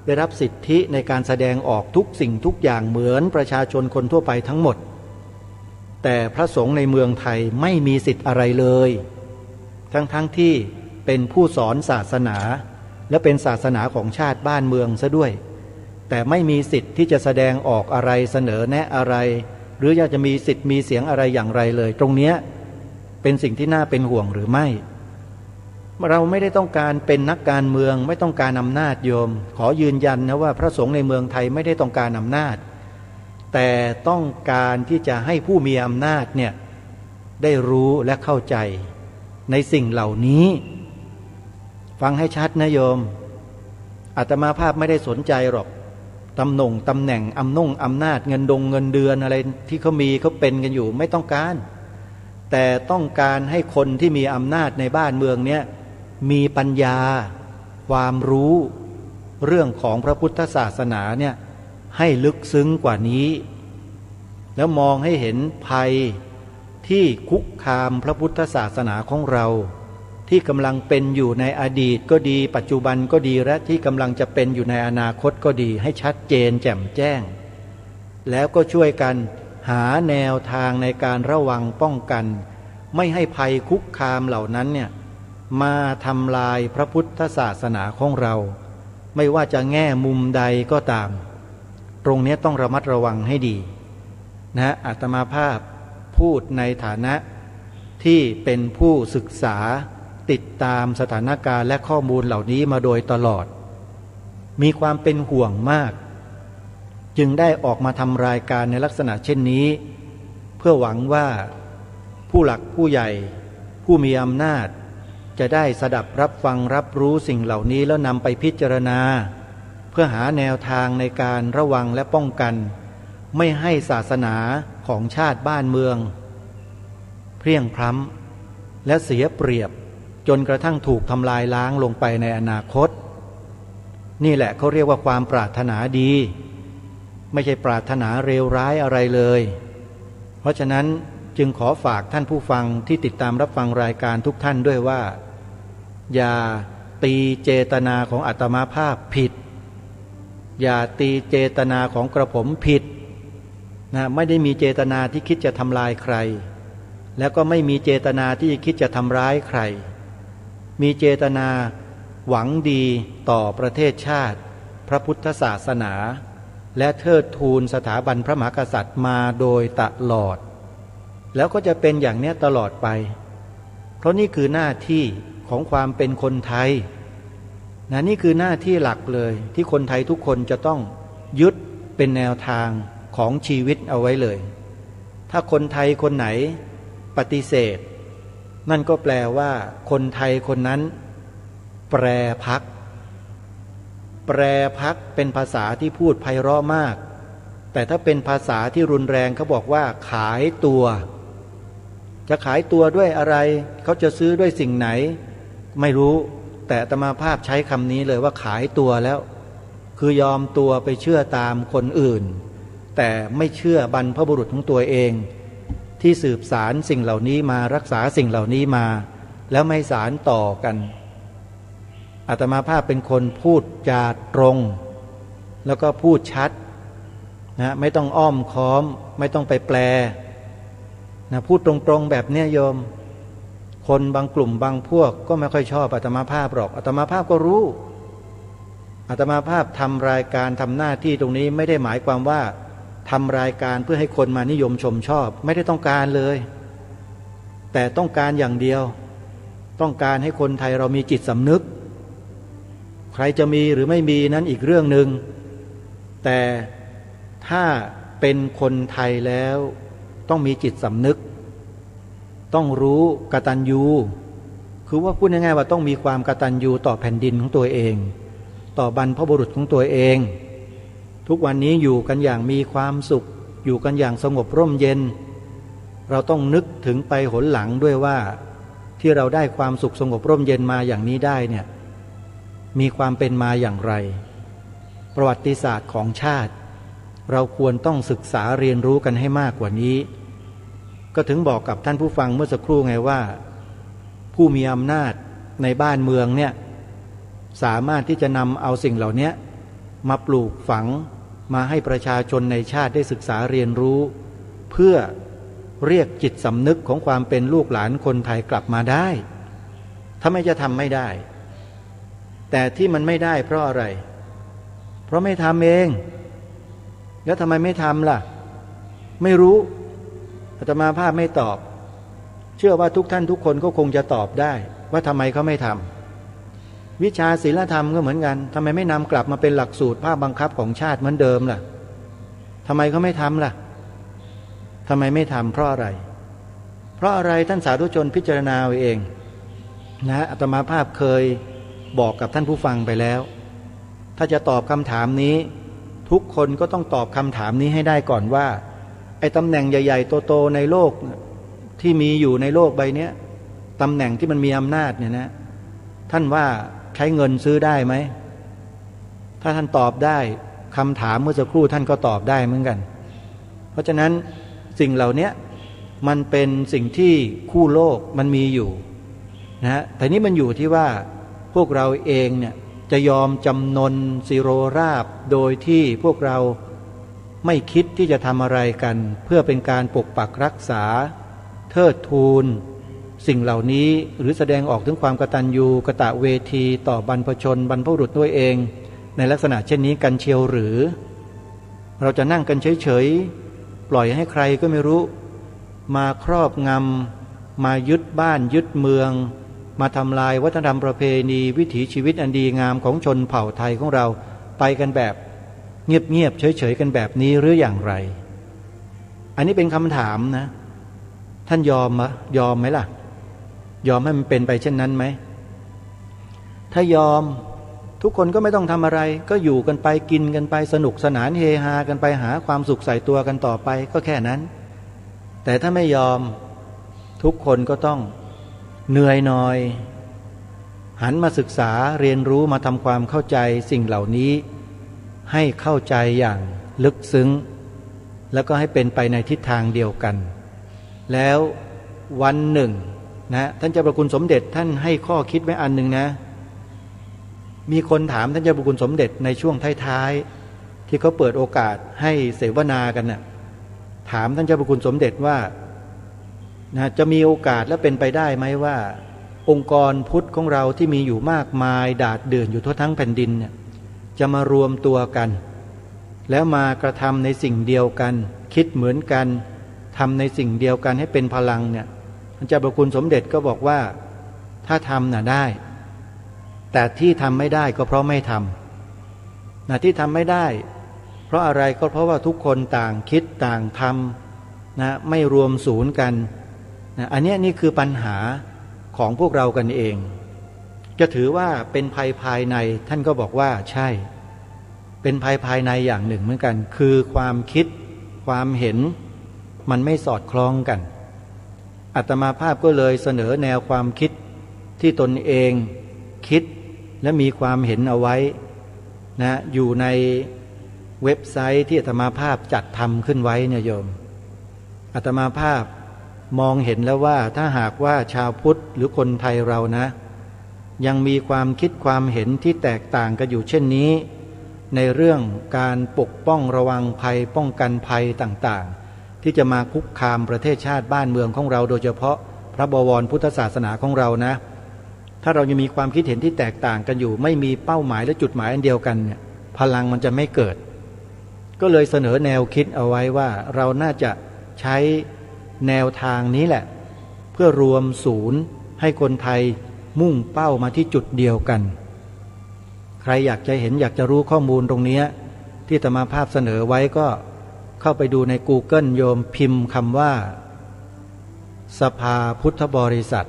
ได้รับสิทธิในการแสดงออกทุกสิ่งทุกอย่างเหมือนประชาชนคนทั่วไปทั้งหมดแต่พระสงฆ์ในเมืองไทยไม่มีสิทธิ์อะไรเลยทั้งที่เป็นผู้สอนศาสนาและเป็นศาสนาของชาติบ้านเมืองซะด้วยแต่ไม่มีสิทธิ์ที่จะแสดงออกอะไรเสนอแนะอะไรหรืออยากจะมีสิทธิ์มีเสียงอะไรอย่างไรเลยตรงเนี้ยเป็นสิ่งที่น่าเป็นห่วงหรือไม่เราไม่ได้ต้องการเป็นนักการเมืองไม่ต้องการอำนาจโยมขอยืนยันนะว่าพระสงฆ์ในเมืองไทยไม่ได้ต้องการอำนาจแต่ต้องการที่จะให้ผู้มีอำนาจเนี่ยได้รู้และเข้าใจในสิ่งเหล่านี้ฟังให้ชัดนะโยมอาตมาภาพไม่ได้สนใจหรอกตำแหน่งอำนาจเงินเดือนอะไรที่เขามีเขาเป็นกันอยู่ไม่ต้องการแต่ต้องการให้คนที่มีอำนาจในบ้านเมืองเนี้ยมีปัญญาความรู้เรื่องของพระพุทธศาสนาเนี่ยให้ลึกซึ้งกว่านี้แล้วมองให้เห็นภัยที่คุกคามพระพุทธศาสนาของเราที่กำลังเป็นอยู่ในอดีตก็ดีปัจจุบันก็ดีและที่กำลังจะเป็นอยู่ในอนาคตก็ดีให้ชัดเจนแจ่มแจ้งแล้วก็ช่วยกันหาแนวทางในการระวังป้องกันไม่ให้ภัยคุกคามเหล่านั้นเนี่ยมาทำลายพระพุทธศาสนาของเราไม่ว่าจะแง่มุมใดก็ตามตรงนี้ต้องระมัดระวังให้ดีนะอาตมาภาพพูดในฐานะที่เป็นผู้ศึกษาติดตามสถานการณ์และข้อมูลเหล่านี้มาโดยตลอดมีความเป็นห่วงมากจึงได้ออกมาทำรายการในลักษณะเช่นนี้เพื่อหวังว่าผู้หลักผู้ใหญ่ผู้มีอำนาจจะได้สดับรับฟังรับรู้สิ่งเหล่านี้แล้วนำไปพิจารณาเพื่อหาแนวทางในการระวังและป้องกันไม่ให้ศาสนาของชาติบ้านเมืองเพรี่ยงพล้ำและเสียเปรียบจนกระทั่งถูกทำลายล้างลงไปในอนาคตนี่แหละเขาเรียกว่าความปรารถนาดีไม่ใช่ปรารถนาเลวร้ายอะไรเลยเพราะฉะนั้นจึงขอฝากท่านผู้ฟังที่ติดตามรับฟังรายการทุกท่านด้วยว่าอย่าตีเจตนาของอาตมาภาพผิดอย่าตีเจตนาของกระผมผิดนะไม่ได้มีเจตนาที่คิดจะทำลายใครแล้วก็ไม่มีเจตนาที่คิดจะทำร้ายใครมีเจตนาหวังดีต่อประเทศชาติพระพุทธศาสนาและเทิดทูนสถาบันพระมหากษัตริย์มาโดยตลอดแล้วก็จะเป็นอย่างนี้ตลอดไปเพราะนี่คือหน้าที่ของความเป็นคนไทยนะนี่คือหน้าที่หลักเลยที่คนไทยทุกคนจะต้องยึดเป็นแนวทางของชีวิตเอาไว้เลยถ้าคนไทยคนไหนปฏิเสธนั่นก็แปลว่าคนไทยคนนั้นแปรพรรคเป็นภาษาที่พูดไพเราะมากแต่ถ้าเป็นภาษาที่รุนแรงเขาบอกว่าขายตัวจะขายตัวด้วยอะไรเขาจะซื้อด้วยสิ่งไหนไม่รู้แต่อาตมาภาพใช้คำนี้เลยว่าขายตัวแล้วคือยอมตัวไปเชื่อตามคนอื่นแต่ไม่เชื่อบรรพบุรุษของตัวเองที่สืบสารสิ่งเหล่านี้มารักษาสิ่งเหล่านี้มาแล้วไม่สารต่อกัน อาตมาภาพเป็นคนพูดจาตรงแล้วก็พูดชัดนะไม่ต้องอ้อมค้อมไม่ต้องไปแปลนะพูดตรงๆแบบเนี้ยโยมคนบางกลุ่มบางพวกก็ไม่ค่อยชอบอาตมาภาพหรอกอาตมาภาพก็รู้อาตมาภาพทำรายการทำหน้าที่ตรงนี้ไม่ได้หมายความว่าทำรายการเพื่อให้คนมานิยมชมชอบไม่ได้ต้องการเลยแต่ต้องการอย่างเดียวต้องการให้คนไทยเรามีจิตสำนึกใครจะมีหรือไม่มีนั้นอีกเรื่องหนึ่งแต่ถ้าเป็นคนไทยแล้วต้องมีจิตสำนึกต้องรู้กตัญญูคือว่าพูดง่ายๆว่าต้องมีความกตัญญูต่อแผ่นดินของตัวเองต่อบรรพบุรุษของตัวเองทุกวันนี้อยู่กันอย่างมีความสุขอยู่กันอย่างสงบร่มเย็นเราต้องนึกถึงไปหนหลังด้วยว่าที่เราได้ความสุขสงบร่มเย็นมาอย่างนี้ได้เนี่ยมีความเป็นมาอย่างไรประวัติศาสตร์ของชาติเราควรต้องศึกษาเรียนรู้กันให้มากกว่านี้ก็ถึงบอกกับท่านผู้ฟังเมื่อสักครู่ไงว่าผู้มีอำนาจในบ้านเมืองเนี่ยสามารถที่จะนำเอาสิ่งเหล่านี้มาปลูกฝังมาให้ประชาชนในชาติได้ศึกษาเรียนรู้เพื่อเรียกจิตสำนึกของความเป็นลูกหลานคนไทยกลับมาได้ถ้าไม่จะทำไม่ได้แต่ที่มันไม่ได้เพราะอะไรเพราะไม่ทำเองแล้วทำไมไม่ทำล่ะไม่รู้อาตมาภาพไม่ตอบเชื่อว่าทุกท่านทุกคนก็คงจะตอบได้ว่าทำไมเขาไม่ทำวิชาศีลธรรมก็เหมือนกันทำไมไม่นำกลับมาเป็นหลักสูตรภาคบังคับของชาติเหมือนเดิมล่ะทำไมเขาไม่ทำล่ะทำไมไม่ทำเพราะอะไรเพราะอะไรท่านสาธุชนพิจารณาเอาเองนะอาตมาภาพเคยบอกกับท่านผู้ฟังไปแล้วถ้าจะตอบคำถามนี้ทุกคนก็ต้องตอบคำถามนี้ให้ได้ก่อนว่าไอ้ตำแหน่งใหญ่ๆโตๆในโลกที่มีอยู่ในโลกใบนี้ตำแหน่งที่มันมีอำนาจเนี่ยนะท่านว่าใช้เงินซื้อได้ไหมถ้าท่านตอบได้คำถามเมื่อสักครู่ท่านก็ตอบได้เหมือนกันเพราะฉะนั้นสิ่งเหล่านี้มันเป็นสิ่งที่คู่โลกมันมีอยู่นะแต่นี้มันอยู่ที่ว่าพวกเราเองเนี่ยจะยอมจำนนสิโรราบโดยที่พวกเราไม่คิดที่จะทำอะไรกันเพื่อเป็นการปกปักรักษาเทิดทูนสิ่งเหล่านี้หรือแสดงออกถึงความกตัญญูกตเวทีต่อบรรพชนบรรพบุรุษด้วยเองในลักษณะเช่นนี้กันเชียวหรือเราจะนั่งกันเฉยๆปล่อยให้ใครก็ไม่รู้มาครอบงำมายึดบ้านยึดเมืองมาทำลายวัฒนธรรมประเพณีวิถีชีวิตอันดีงามของชนเผ่าไทยของเราไปกันแบบเงียบๆเฉยๆกันแบบนี้หรืออย่างไรอันนี้เป็นคำถามนะท่านยอมไหมล่ะยอมให้มันเป็นไปเช่นนั้นไหมถ้ายอมทุกคนก็ไม่ต้องทำอะไรก็อยู่กันไปกินกันไปสนุกสนานเฮฮากันไปหาความสุขใส่ตัวกันต่อไปก็แค่นั้นแต่ถ้าไม่ยอมทุกคนก็ต้องเหนื่อยหน่อยหันมาศึกษาเรียนรู้มาทำความเข้าใจสิ่งเหล่านี้ให้เข้าใจอย่างลึกซึ้งแล้วก็ให้เป็นไปในทิศทางเดียวกันแล้ววันหนึ่งนะท่านเจ้าประคุณสมเด็จท่านให้ข้อคิดไว้อันหนึ่งนะมีคนถามท่านเจ้าประคุณสมเด็จในช่วงท้ายๆที่เขาเปิดโอกาสให้เสวนากันน่ะถามท่านเจ้าประคุณสมเด็จว่านะจะมีโอกาสและเป็นไปได้ไหมว่าองค์กรพุทธของเราที่มีอยู่มากมายดาดเดือนอยู่ทั่วทั้งแผ่นดินเนี่ยจะมารวมตัวกันแล้วมากระทำในสิ่งเดียวกันคิดเหมือนกันทำในสิ่งเดียวกันให้เป็นพลังเนี่ยท่านเจ้าประคุณสมเด็จก็บอกว่าถ้าทำน่ะได้แต่ที่ทำไม่ได้ก็เพราะไม่ทำที่ทำไม่ได้เพราะอะไรก็เพราะว่าทุกคนต่างคิดต่างทำนะไม่รวมศูนย์กันนะอันนี้นี่คือปัญหาของพวกเรากันเองจะถือว่าเป็นภัยภายในท่านก็บอกว่าใช่เป็นภัยภายในอย่างหนึ่งเหมือนกันคือความคิดความเห็นมันไม่สอดคล้องกันอาตมาภาพก็เลยเสนอแนวความคิดที่ตนเองคิดและมีความเห็นเอาไว้นะอยู่ในเว็บไซต์ที่อาตมาภาพจัดทำขึ้นไว้เนี่ยโยมอาตมาภาพมองเห็นแล้วว่าถ้าหากว่าชาวพุทธหรือคนไทยเรานะ ยังมีความคิดความเห็นที่แตกต่างกันอยู่เช่นนี้ในเรื่องการปกป้องระวังภัยป้องกันภัยต่างๆที่จะมาคุกคามประเทศชาติบ้านเมืองของเราโดยเฉพาะพระบวรพุทธศาสนาของเรานะถ้าเรายังมีความคิดเห็นที่แตกต่างกันอยู่ไม่มีเป้าหมายและจุดหมายอันเดียวกันเนี่ยพลังมันจะไม่เกิดก็เลยเสนอแนวคิดเอาไว้ว่าเราน่าจะใช้แนวทางนี้แหละเพื่อรวมศูนย์ให้คนไทยมุ่งเป้ามาที่จุดเดียวกันใครอยากจะเห็นอยากจะรู้ข้อมูลตรงนี้ที่อาตมาภาพเสนอไว้ก็เข้าไปดูใน Google โยมพิมพ์คำว่าสภาพุทธบริษัท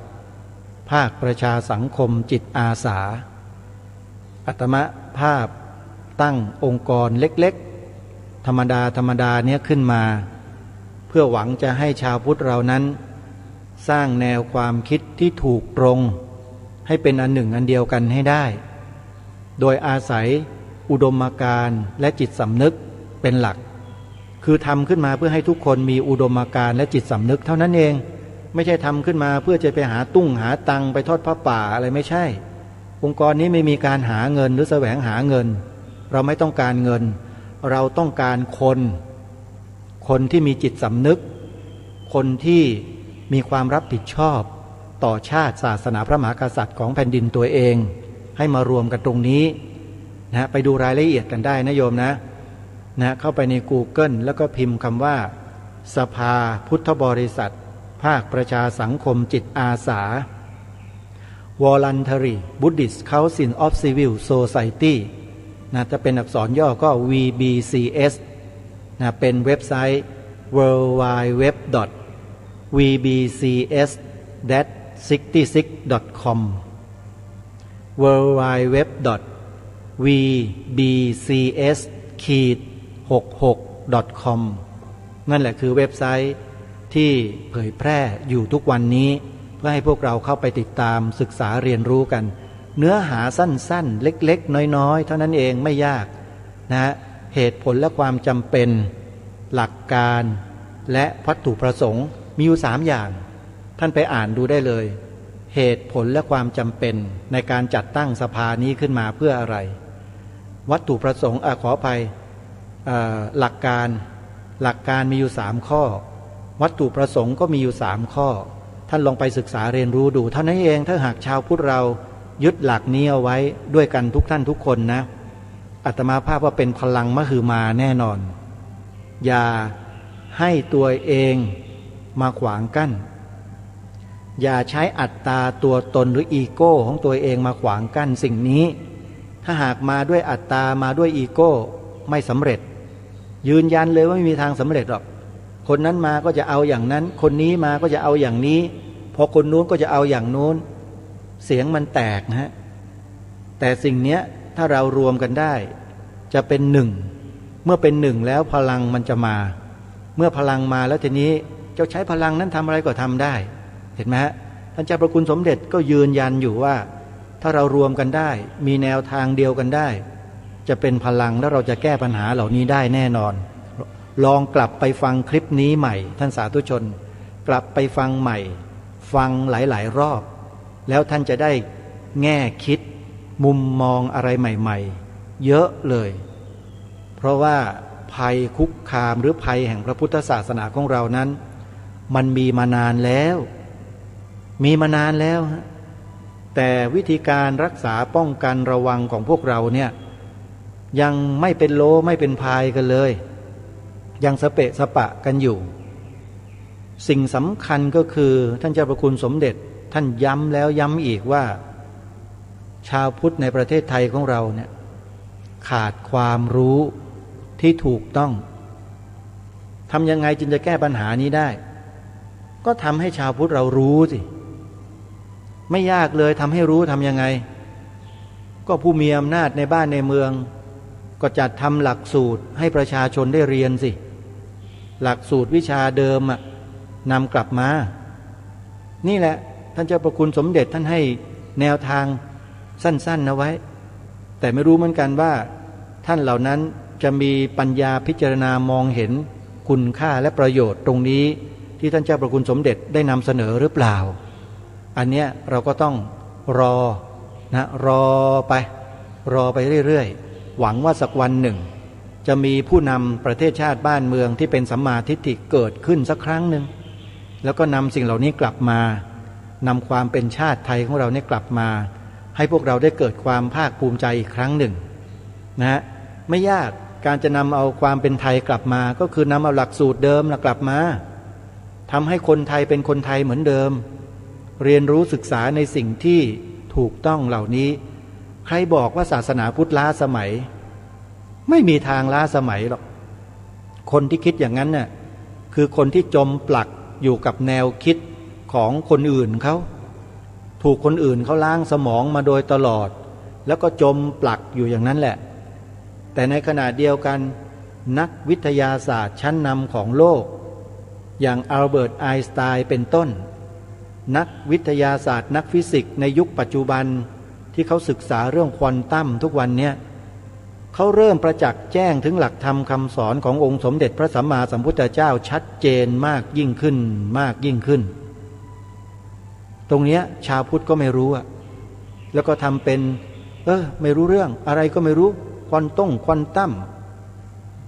ภาคประชาสังคมจิตอาสาอาตมาภาพตั้งองค์กรเล็กๆธรรมดาเนี้ยขึ้นมาเพื่อหวังจะให้ชาวพุทธเรานั้นสร้างแนวความคิดที่ถูกตรงให้เป็นอันหนึ่งอันเดียวกันให้ได้โดยอาศัยอุดมการณ์และจิตสำนึกเป็นหลักคือทำขึ้นมาเพื่อให้ทุกคนมีอุดมการณ์และจิตสำนึกเท่านั้นเองไม่ใช่ทำขึ้นมาเพื่อจะไปหาตุ้งหาตังไปทอดผ้าป่าอะไรไม่ใช่องค์กรนี้ไม่มีการหาเงินหรือแสวงหาเงินเราไม่ต้องการเงินเราต้องการคนที่มีจิตสำนึกคนที่มีความรับผิดชอบต่อชาติศาสนาพระมหากษัตริย์ของแผ่นดินตัวเองให้มารวมกันตรงนี้นะไปดูรายละเอียดกันได้นะโยมนะเข้าไปใน Google แล้วก็พิมพ์คำว่าสภาพุทธบริษัทภาคประชาสังคมจิตอาสา Voluntary Buddhist Council of Civil Society นะจะเป็นอักษรย่อก็ VBCS นะเป็นเว็บไซต์ worldwideweb.vbcs-66.com worldwideweb.vbcs-66.com นั่นแหละคือเว็บไซต์ที่เผยแพร่อยู่ทุกวันนี้เพื่อให้พวกเราเข้าไปติดตามศึกษาเรียนรู้กันเนื้อหาสั้นๆเล็กๆน้อยๆเท่านั้นเองไม่ยากนะเหตุผลและความจำเป็นหลักการและวัตถุประสงค์มีอยู่3อย่างท่านไปอ่านดูได้เลยเหตุผลและความจำเป็นในการจัดตั้งสภานี้ขึ้นมาเพื่ออะไรวัตถุประสงค์ขออภัยหลักการมีอยู่3ข้อวัตถุประสงค์ก็มีอยู่3ข้อท่านลองไปศึกษาเรียนรู้ดูเท่านั้นเองถ้าหากชาวพุทธเรายึดหลักนี้เอาไว้ด้วยกันทุกท่านทุกคนนะอาตมาภาพว่าเป็นพลังมหึมาแน่นอนอย่าให้ตัวเองมาขวางกั้นอย่าใช้อัตตาตัวตนหรืออีโก้ของตัวเองมาขวางกั้นสิ่งนี้ถ้าหากมาด้วยอัตตามาด้วยอีโก้ไม่สำเร็จยืนยันเลยว่าไม่มีทางสำเร็จหรอกคนนั้นมาก็จะเอาอย่างนั้นคนนี้มาก็จะเอาอย่างนี้พอคนนู้นก็จะเอาอย่างนู้นเสียงมันแตกนะฮะแต่สิ่งเนี้ยถ้าเรารวมกันได้จะเป็นหนึ่งเมื่อเป็นหนึ่งแล้วพลังมันจะมาเมื่อพลังมาแล้วทีนี้เจ้าใช้พลังนั้นทำอะไรก็ทำได้เห็นไหมฮะท่านเจ้าประคุณสมเด็จก็ยืนยันอยู่ว่าถ้าเรารวมกันได้มีแนวทางเดียวกันได้จะเป็นพลังแล้วเราจะแก้ปัญหาเหล่านี้ได้แน่นอนลองกลับไปฟังคลิปนี้ใหม่ท่านสาธุชนกลับไปฟังใหม่ฟังหลายๆรอบแล้วท่านจะได้แง่คิดมุมมองอะไรใหม่ๆเยอะเลยเพราะว่าภัยคุกคามหรือภัยแห่งพระพุทธศาสนาของเรานั้นมันมีมานานแล้วฮะแต่วิธีการรักษาป้องกันระวังของพวกเราเนี่ยยังไม่เป็นโลไม่เป็นพายกันเลยยังสเปะสปะกันอยู่สิ่งสำคัญก็คือท่านเจ้าพระคุณสมเด็จท่านย้ำแล้วย้ำอีกว่าชาวพุทธในประเทศไทยของเราเนี่ยขาดความรู้ที่ถูกต้องทำยังไงจึงจะแก้ปัญหานี้ได้ก็ทำให้ชาวพุทธเรารู้สิไม่ยากเลยทำให้รู้ทำยังไงก็ผู้มีอำนาจในบ้านในเมืองก็จัดทำหลักสูตรให้ประชาชนได้เรียนสิหลักสูตรวิชาเดิมนำกลับมานี่แหละท่านเจ้าประคุณสมเด็จท่านให้แนวทางสั้นๆเอาไว้แต่ไม่รู้เหมือนกันว่าท่านเหล่านั้นจะมีปัญญาพิจารณามองเห็นคุณค่าและประโยชน์ตรงนี้ที่ท่านเจ้าประคุณสมเด็จได้นำเสนอหรือเปล่าอันเนี้ยเราก็ต้องรอ นะรอไปเรื่อยๆหวังว่าสักวันหนึ่งจะมีผู้นำประเทศชาติบ้านเมืองที่เป็นสัมมาทิฏฐิเกิดขึ้นสักครั้งหนึ่งแล้วก็นำสิ่งเหล่านี้กลับมานำความเป็นชาติไทยของเราเนี่ยกลับมาให้พวกเราได้เกิดความภาคภูมิใจอีกครั้งหนึ่งนะไม่ยากการจะนำเอาความเป็นไทยกลับมาก็คือนำเอาหลักสูตรเดิมกลับมาทำให้คนไทยเป็นคนไทยเหมือนเดิมเรียนรู้ศึกษาในสิ่งที่ถูกต้องเหล่านี้ใครบอกว่าศาสนาพุทธล้าสมัยไม่มีทางล้าสมัยหรอกคนที่คิดอย่างนั้นน่ะคือคนที่จมปลักอยู่กับแนวคิดของคนอื่นเขาถูกคนอื่นเขาล้างสมองมาโดยตลอดแล้วก็จมปลักอยู่อย่างนั้นแหละแต่ในขณะเดียวกันนักวิทยาศาสตร์ชั้นนำของโลกอย่างอัลเบิร์ตไอน์สไตน์เป็นต้นนักวิทยาศาสตร์นักฟิสิกส์ในยุคปัจจุบันที่เขาศึกษาเรื่องควอนตัมทุกวันนี้เขาเริ่มประจักษ์แจ้งถึงหลักธรรมคำสอนขององค์สมเด็จพระสัมมาสัมพุทธเจ้าชัดเจนมากยิ่งขึ้นตรงนี้ชาวพุทธก็ไม่รู้อะแล้วก็ทำเป็นไม่รู้เรื่องอะไรก็ไม่รู้ควอนตัม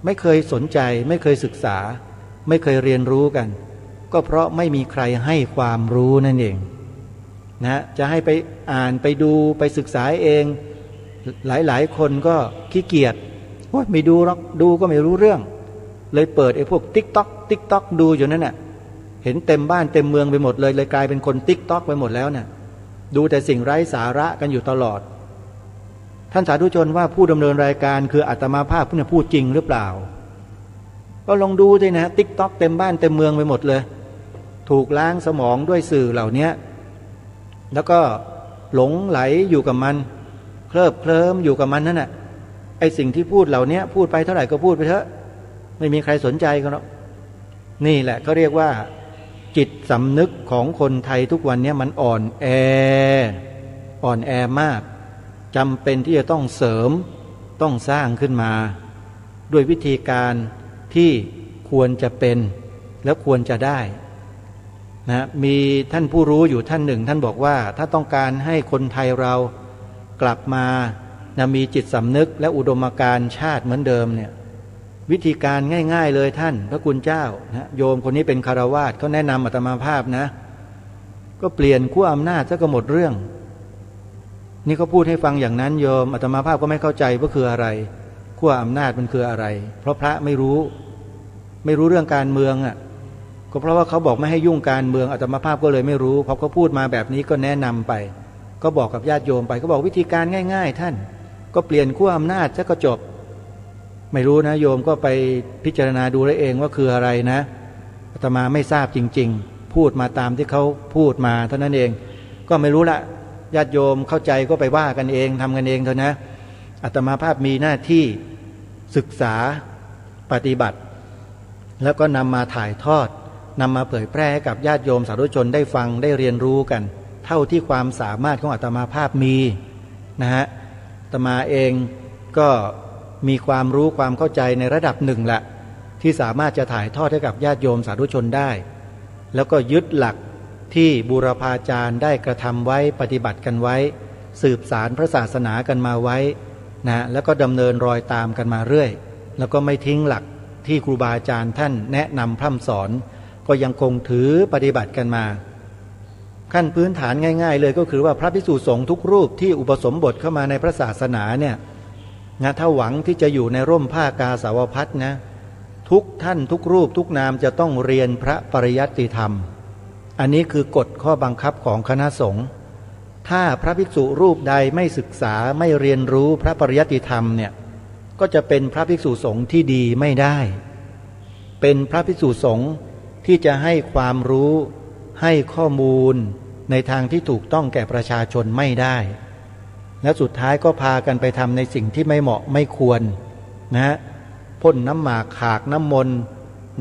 ไม่เคยสนใจไม่เคยศึกษาไม่เคยเรียนรู้กันก็เพราะไม่มีใครให้ความรู้นั่นเองนะจะให้ไปอ่านไปดูไปศึกษาเองหลายคนก็ขี้เกียจไม่ดูหรอกดูก็ไม่รู้เรื่องเลยเปิดไอ้พวกติ๊กต๊อกดูอยู่นั่นน่ะเห็นเต็มบ้านเต็มเมืองไปหมดเลยกลายเป็นคนติ๊กต๊อกไปหมดแล้วเนี่ยดูแต่สิ่งไร้สาระกันอยู่ตลอดท่านสาธุชนว่าผู้ดำเนินรายการคืออาตมาภาพผู้นี้พูดจริงหรือเปล่าก็ลองดูด้วยนะติ๊กต๊อกเต็มบ้านเต็มเมืองไปหมดเลยถูกล้างสมองด้วยสื่อเหล่านี้แล้วก็หลงไหลอยู่กับมันเคลิบเคลิ้มอยู่กับมันนั่นน่ะไอสิ่งที่พูดเหล่านี้พูดไปเท่าไหร่ก็พูดไปเถอะไม่มีใครสนใจกันหรอกนี่แหละก็เรียกว่าจิตสำนึกของคนไทยทุกวันนี้มันอ่อนแอมากจำเป็นที่จะต้องเสริมต้องสร้างขึ้นมาด้วยวิธีการที่ควรจะเป็นและควรจะได้นะมีท่านผู้รู้อยู่ท่านหนึ่งท่านบอกว่าถ้าต้องการให้คนไทยเรากลับมานะมีจิตสำนึกและอุดมการณ์ชาติเหมือนเดิมเนี่ยวิธีการง่ายๆเลยท่านพระคุณเจ้านะโยมคนนี้เป็นคฤหัสถ์เขาแนะนำอาตมาภาพนะก็เปลี่ยนขั้วอำนาจซะก็หมดเรื่องนี่เขาพูดให้ฟังอย่างนั้นโยมอาตมาภาพก็ไม่เข้าใจว่าคืออะไรขั้วอำนาจมันคืออะไรเพราะพระไม่รู้เรื่องการเมืองอ่ะก็เพราะว่าเขาบอกไม่ให้ยุ่งการเมืองอาตมาภาพก็เลยไม่รู้พอเขาพูดมาแบบนี้ก็แนะนำไปก็บอกกับญาติโยมไปเขาบอกวิธีการง่ายๆท่านก็เปลี่ยนขั้วอำนาจซะก็จบไม่รู้นะโยมก็ไปพิจารณาดูได้เองว่าคืออะไรนะอาตมาไม่ทราบจริงๆพูดมาตามที่เขาพูดมาเท่านั้นเองก็ไม่รู้ละญาติโยมเข้าใจก็ไปว่ากันเองทำกันเองเถอะนะอาตมาภาพมีหน้าที่ศึกษาปฏิบัติแล้วก็นำมาถ่ายทอดนำมาเผยแพร่ให้กับญาติโยมสาธุชนได้ฟังได้เรียนรู้กันเท่าที่ความสามารถของอาตมาภาพมีนะฮะอาตมาเองก็มีความรู้ความเข้าใจในระดับหนึ่งแหละที่สามารถจะถ่ายทอดให้กับญาติโยมสาธุชนได้แล้วก็ยึดหลักที่บูรพาจารย์ได้กระทำไว้ปฏิบัติกันไว้สืบสารพระศาสนากันมาไว้นะแล้วก็ดำเนินรอยตามกันมาเรื่อยแล้วก็ไม่ทิ้งหลักที่ครูบาอาจารย์ท่านแนะนำพร่ำสอนก็ยังคงถือปฏิบัติกันมาขั้นพื้นฐานง่ายๆเลยก็คือว่าพระภิกษุสงฆ์ทุกรูปที่อุปสมบทเข้ามาในพระศาสนาเนี่ยนะถ้าหวังที่จะอยู่ในร่มผ้ากาสาวพัสนะทุกท่านทุกรูปทุกนามจะต้องเรียนพระปริยัติธรรมอันนี้คือกฎข้อบังคับของคณะสงฆ์ถ้าพระภิกษุรูปใดไม่ศึกษาไม่เรียนรู้พระปริยัติธรรมเนี่ยก็จะเป็นพระภิกษุสงฆ์ที่ดีไม่ได้เป็นพระภิกษุสงฆ์ที่จะให้ความรู้ให้ข้อมูลในทางที่ถูกต้องแก่ประชาชนไม่ได้และสุดท้ายก็พากันไปทำในสิ่งที่ไม่เหมาะไม่ควรนะพ่นน้ำหมากขากน้ำมนต์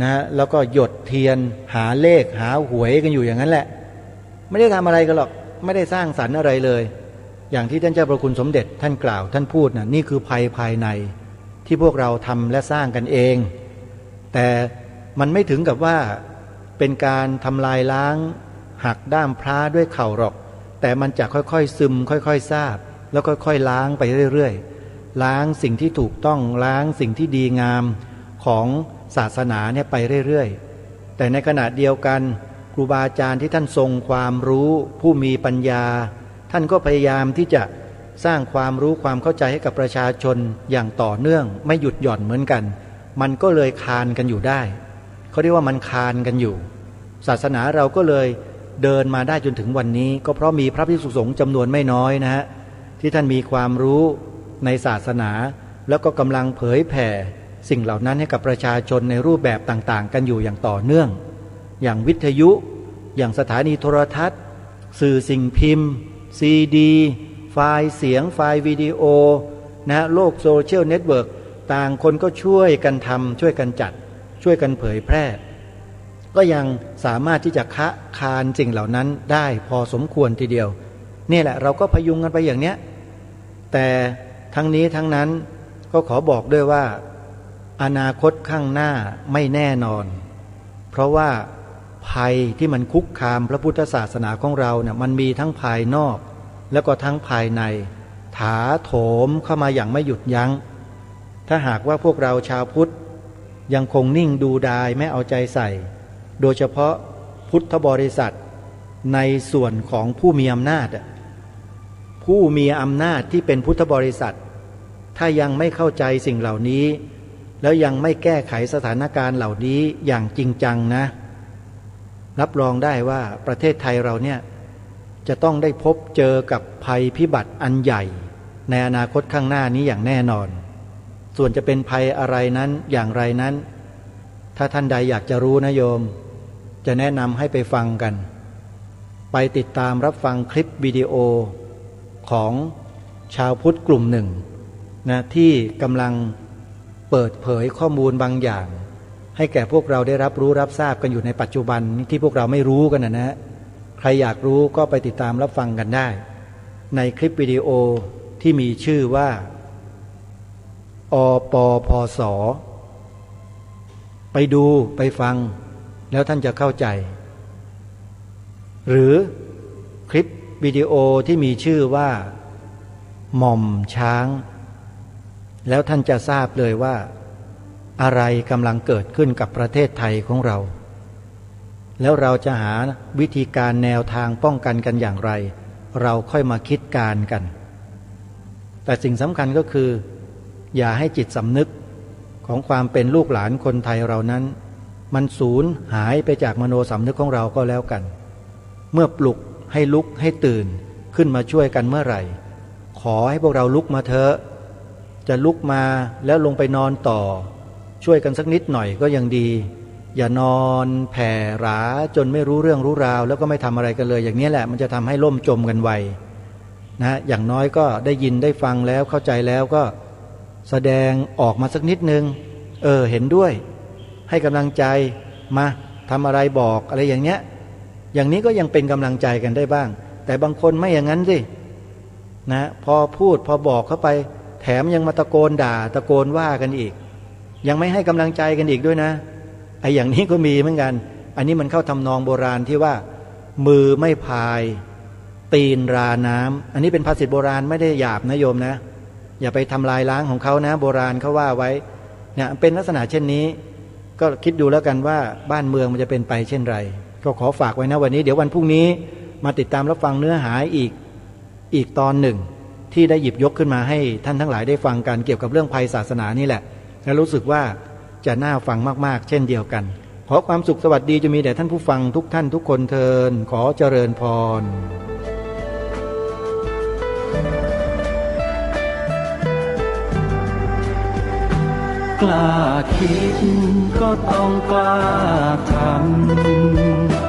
นะแล้วก็หยดเทียนหาเลขหาหวยกันอยู่อย่างนั้นแหละไม่ได้ทำอะไรกันหรอกไม่ได้สร้างสรรค์อะไรเลยอย่างที่ท่านเจ้าพระคุณสมเด็จท่านกล่าวท่านพูดนะนี่คือภัยภายในที่พวกเราทำและสร้างกันเองแต่มันไม่ถึงกับว่าเป็นการทำลายล้างหักด้ามพระด้วยเข่าหรอกแต่มันจะค่อยๆซึมค่อยๆทราบ แล้วค่อยๆล้างไปเรื่อยๆล้างสิ่งที่ถูกต้องล้างสิ่งที่ดีงามของศาสนาเนี่ยไปเรื่อยๆแต่ในขณะเดียวกันครูบาอาจารย์ที่ท่านทรงความรู้ผู้มีปัญญาท่านก็พยายามที่จะสร้างความรู้ความเข้าใจให้กับประชาชนอย่างต่อเนื่องไม่หยุดหย่อนเหมือนกันมันก็เลยคานกันอยู่ได้เขาเรียกว่ามันคานกันอยู่ศาสนาเราก็เลยเดินมาได้จนถึงวันนี้ก็เพราะมีพระภิกษุสงฆ์จำนวนไม่น้อยนะฮะที่ท่านมีความรู้ในศาสนาแล้วก็กำลังเผยแผ่สิ่งเหล่านั้นให้กับประชาชนในรูปแบบต่างๆกันอยู่อย่างต่อเนื่องอย่างวิทยุอย่างสถานีโทรทัศน์สื่อสิ่งพิมพ์ซีดีไฟล์เสียงไฟล์วิดีโอนะโลกโซเชียลเน็ตเวิร์กต่างคนก็ช่วยกันทำช่วยกันจัดช่วยกันเผยแพร่ก็ยังสามารถที่จะคานสิ่งเหล่านั้นได้พอสมควรทีเดียวนี่แหละเราก็พยุงกันไปอย่างเนี้ยแต่ทั้งนี้ทั้งนั้นก็ขอบอกด้วยว่าอนาคตข้างหน้าไม่แน่นอนเพราะว่าภัยที่มันคุกคามพระพุทธศาสนาของเราเนี่ยมันมีทั้งภายนอกแล้วก็ทั้งภายในถาโถมเข้ามาอย่างไม่หยุดยั้งถ้าหากว่าพวกเราชาวพุทธยังคงนิ่งดูดายไม่เอาใจใส่โดยเฉพาะพุทธบริษัทในส่วนของผู้มีอำนาจผู้มีอำนาจที่เป็นพุทธบริษัทถ้ายังไม่เข้าใจสิ่งเหล่านี้แล้วยังไม่แก้ไขสถานการณ์เหล่านี้อย่างจริงจังนะรับรองได้ว่าประเทศไทยเราเนี่ยจะต้องได้พบเจอกับภัยพิบัติอันใหญ่ในอนาคตข้างหน้านี้อย่างแน่นอนส่วนจะเป็นภัยอะไรนั้นอย่างไรนั้นถ้าท่านใดอยากจะรู้นะโยมจะแนะนำให้ไปฟังกันไปติดตามรับฟังคลิปวิดีโอของชาวพุทธกลุ่มหนึ่งนะที่กำลังเปิดเผยข้อมูลบางอย่างให้แก่พวกเราได้รับรู้รับทราบกันอยู่ในปัจจุบันที่พวกเราไม่รู้กันนะฮะใครอยากรู้ก็ไปติดตามรับฟังกันได้ในคลิปวิดีโอที่มีชื่อว่าอปพสไปดูไปฟังแล้วท่านจะเข้าใจหรือคลิปวิดีโอที่มีชื่อว่าหม่อมช้างแล้วท่านจะทราบเลยว่าอะไรกำลังเกิดขึ้นกับประเทศไทยของเราแล้วเราจะหาวิธีการแนวทางป้องกันกันอย่างไรเราค่อยมาคิดการกันแต่สิ่งสำคัญก็คืออย่าให้จิตสำนึกของความเป็นลูกหลานคนไทยเรานั้นมันสูญหายไปจากมโนสำนึกของเราก็แล้วกันเมื่อปลุกให้ลุกให้ตื่นขึ้นมาช่วยกันเมื่อไหร่ขอให้พวกเราลุกมาเถอะจะลุกมาแล้วลงไปนอนต่อช่วยกันสักนิดหน่อยก็ยังดีอย่านอนแผ่หราจนไม่รู้เรื่องรู้ราวแล้วก็ไม่ทำอะไรกันเลยอย่างนี้แหละมันจะทำให้ล่มจมกันไวนะอย่างน้อยก็ได้ยินได้ฟังแล้วเข้าใจแล้วก็แสดงออกมาสักนิดนึงเห็นด้วยให้กำลังใจมาทำอะไรบอกอะไรอย่างเนี้ยอย่างนี้ก็ยังเป็นกำลังใจกันได้บ้างแต่บางคนไม่อย่างนั้นสินะพอพูดพอบอกเข้าไปแถมยังมาตะโกนด่าตะโกนว่ากันอีกยังไม่ให้กำลังใจกันอีกด้วยนะไอ้อย่างนี้ก็มีเหมือนกันอันนี้มันเข้าทำนองโบราณที่ว่ามือไม่พายตีนราน้ำอันนี้เป็นภาษิตโบราณไม่ได้หยาบนะโยมนะอย่าไปทำลายล้างของเขานะโบราณเขาว่าไว้เนี่ยเป็นลักษณะเช่นนี้ก็คิดดูแล้วกันว่าบ้านเมืองมันจะเป็นไปเช่นไรก็ขอฝากไว้นะวันนี้เดี๋ยววันพรุ่งนี้มาติดตามรับฟังเนื้อหาอีกตอนหนึ่งที่ได้หยิบยกขึ้นมาให้ท่านทั้งหลายได้ฟังกันเกี่ยวกับเรื่องภัยศาสนานี่แหละและรู้สึกว่าจะน่าฟังมากๆเช่นเดียวกันขอความสุขสวัสดีจะมีแด่ท่านผู้ฟังทุกท่านทุกคนเทินขอเจริญพรกล้าคิดก็ต้องกล้าทำ